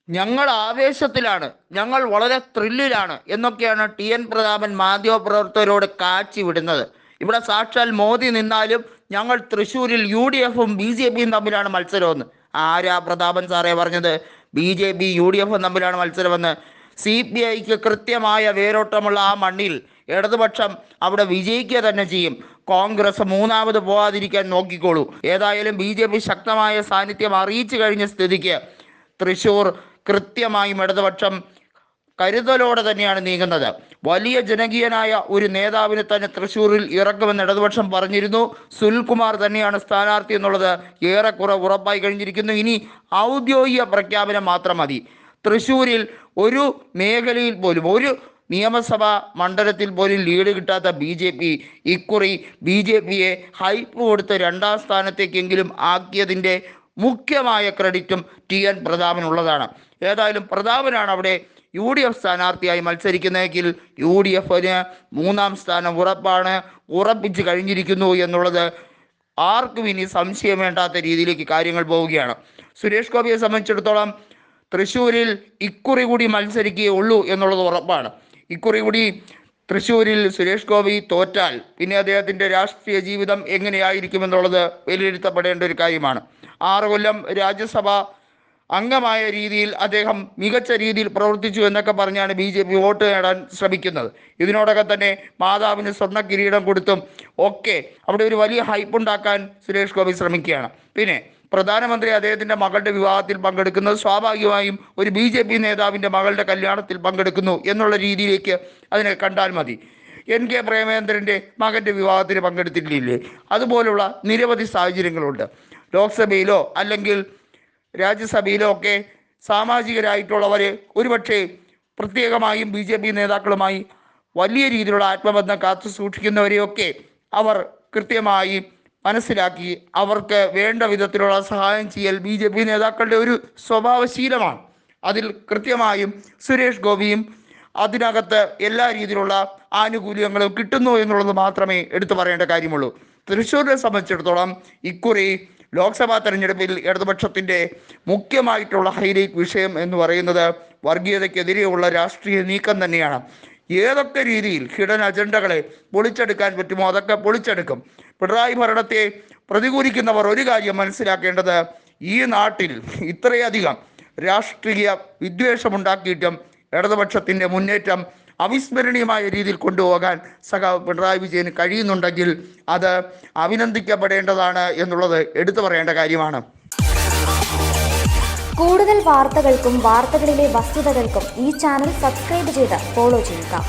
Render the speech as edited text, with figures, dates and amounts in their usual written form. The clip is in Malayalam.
ഞങ്ങൾ ആവേശത്തിലാണ്, ഞങ്ങൾ വളരെ ത്രില്ലിലാണ് എന്നൊക്കെയാണ് TN പ്രതാപൻ മാധ്യമപ്രവർത്തകരോട് കാച്ചി വിടുന്നത്. ഇവിടെ സാക്ഷാൽ മോദി നിന്നാലും ഞങ്ങൾ തൃശ്ശൂരിൽ UDF-ഉം BJP-യും തമ്മിലാണ് മത്സരമെന്ന്. ആരാ പ്രതാപൻ സാറേ പറഞ്ഞത് BJP UDF-ഉം തമ്മിലാണ് മത്സരമെന്ന്? CPIക്ക് കൃത്യമായ വേരോട്ടമുള്ള ആ മണ്ണിൽ ഇടതുപക്ഷം അവിടെ വിജയിക്കുക തന്നെ ചെയ്യും. കോൺഗ്രസ് മൂന്നാമത് പോകാതിരിക്കാൻ നോക്കിക്കോളൂ. ഏതായാലും BJP ശക്തമായ സാന്നിധ്യം അറിയിച്ചു കഴിഞ്ഞ സ്ഥിതിക്ക് തൃശ്ശൂർ കൃത്യമായും ഇടതുപക്ഷം കരുതലോടെ തന്നെയാണ് നീങ്ങുന്നത്. വലിയ ജനകീയനായ ഒരു നേതാവിനെ തന്നെ തൃശ്ശൂരിൽ ഇറക്കുമെന്ന് ഇടതുപക്ഷം പറഞ്ഞിരുന്നു. സുനിൽകുമാർ തന്നെയാണ് സ്ഥാനാർത്ഥി എന്നുള്ളത് ഏറെക്കുറെ ഉറപ്പായി കഴിഞ്ഞിരിക്കുന്നു. ഇനി ഔദ്യോഗിക പ്രഖ്യാപനം മാത്രം മതി. തൃശ്ശൂരിൽ ഒരു മേഖലയിൽ പോലും, ഒരു നിയമസഭാ മണ്ഡലത്തിൽ പോലും ലീഡ് കിട്ടാത്ത BJP ഇക്കുറി BJPയെ ഹൈപ്പ് കൊടുത്ത് രണ്ടാം സ്ഥാനത്തേക്കെങ്കിലും ആക്കിയതിൻ്റെ മുഖ്യമായ ക്രെഡിറ്റും TN പ്രതാപനുള്ളതാണ്. ഏതായാലും പ്രതാപനാണ് അവിടെ UDF സ്ഥാനാർത്ഥിയായി മത്സരിക്കുന്നതെങ്കിൽ UDF-ന് മൂന്നാം സ്ഥാനം ഉറപ്പാണ്, ഉറപ്പിച്ച് കഴിഞ്ഞിരിക്കുന്നു എന്നുള്ളത് ആർക്കും ഇനി സംശയം വേണ്ടാത്ത രീതിയിലേക്ക് കാര്യങ്ങൾ പോവുകയാണ്. സുരേഷ് ഗോപിയെ സംബന്ധിച്ചിടത്തോളം തൃശ്ശൂരിൽ ഇക്കുറി കൂടി മത്സരിക്കുകയേ ഉള്ളൂ എന്നുള്ളത് ഉറപ്പാണ്. ഇക്കുറി കൂടി തൃശ്ശൂരിൽ സുരേഷ് ഗോപി തോറ്റാൽ പിന്നെ അദ്ദേഹത്തിൻ്റെ രാഷ്ട്രീയ ജീവിതം എങ്ങനെയായിരിക്കുമെന്നുള്ളത് വിലയിരുത്തപ്പെടേണ്ട ഒരു കാര്യമാണ്. 6 കൊല്ലം രാജ്യസഭ അംഗമായ രീതിയിൽ അദ്ദേഹം മികച്ച രീതിയിൽ പ്രവർത്തിച്ചു എന്നൊക്കെ പറഞ്ഞാണ് BJP വോട്ട് നേടാൻ ശ്രമിക്കുന്നത്. ഇതിനോടൊക്കെ തന്നെ മാതാവിന് സ്വർണ്ണ കിരീടം കൊടുത്തും ഒക്കെ അവിടെ ഒരു വലിയ ഹൈപ്പ് ഉണ്ടാക്കാൻ സുരേഷ് ഗോപി ശ്രമിക്കുകയാണ്. പിന്നെ പ്രധാനമന്ത്രി അദ്ദേഹത്തിൻ്റെ മകളുടെ വിവാഹത്തിൽ പങ്കെടുക്കുന്നത് സ്വാഭാവികമായും ഒരു BJP നേതാവിൻ്റെ മകളുടെ കല്യാണത്തിൽ പങ്കെടുക്കുന്നു എന്നുള്ള രീതിയിലേക്ക് അതിനെ കണ്ടാൽ മതി. NK പ്രേമചന്ദ്രൻ്റെ മകൻ്റെ വിവാഹത്തിന് പങ്കെടുത്തിട്ടില്ലേ? അതുപോലുള്ള നിരവധി സാഹചര്യങ്ങളുണ്ട്. ലോക്സഭയിലോ അല്ലെങ്കിൽ രാജ്യസഭയിലോ ഒക്കെ സാമാജികരായിട്ടുള്ളവർ ഒരുപക്ഷെ പ്രത്യേകമായും BJP നേതാക്കളുമായി വലിയ രീതിയിലുള്ള ആത്മബന്ധം കാത്തു സൂക്ഷിക്കുന്നവരെയൊക്കെ അവർ കൃത്യമായി മനസ്സിലാക്കി അവർക്ക് വേണ്ട വിധത്തിലുള്ള സഹായം ചെയ്യൽ BJP നേതാക്കളുടെ ഒരു സ്വഭാവശീലമാണ്. അതിൽ കൃത്യമായും സുരേഷ് ഗോപിയും അതിനകത്ത് എല്ലാ രീതിയിലുള്ള ആനുകൂല്യങ്ങളും കിട്ടുന്നു എന്നുള്ളത് മാത്രമേ എടുത്തു പറയേണ്ട കാര്യമുള്ളൂ. തൃശ്ശൂരിനെ സംബന്ധിച്ചിടത്തോളം ഇക്കുറി ലോക്സഭാ തെരഞ്ഞെടുപ്പിൽ ഇടതുപക്ഷത്തിൻ്റെ മുഖ്യമായിട്ടുള്ള ഹൈലൈറ്റ് വിഷയം എന്ന് പറയുന്നത് വർഗീയതയ്ക്കെതിരെയുള്ള രാഷ്ട്രീയ നീക്കം തന്നെയാണ്. ഏതൊക്കെ രീതിയിൽ ഹിഡൻ അജണ്ടകളെ പൊളിച്ചെടുക്കാൻ പറ്റുമോ അതൊക്കെ പൊളിച്ചെടുക്കും. പിണറായി ഭരണത്തെ പ്രതികൂലിക്കുന്നവർ ഒരു കാര്യം മനസ്സിലാക്കേണ്ടത്, ഈ നാട്ടിൽ ഇത്രയധികം രാഷ്ട്രീയ വിദ്വേഷമുണ്ടാക്കിയിട്ടും ഇടതുപക്ഷത്തിൻ്റെ മുന്നേറ്റം അവിസ്മരണീയമായ രീതിയിൽ കൊണ്ടുപോകാൻ സഖാവ് പിണറായി വിജയന് കഴിയുന്നുണ്ടെങ്കിൽ അത് അഭിനന്ദിക്കപ്പെടേണ്ടതാണ് എന്നുള്ളത് എടുത്തു പറയേണ്ട കാര്യമാണ്. കൂടുതൽ വാർത്തകൾക്കും വാർത്തകളിലെ വസ്തുതകൾക്കും ഈ ചാനൽ സബ്സ്ക്രൈബ് ചെയ്ത് ഫോളോ ചെയ്യുക.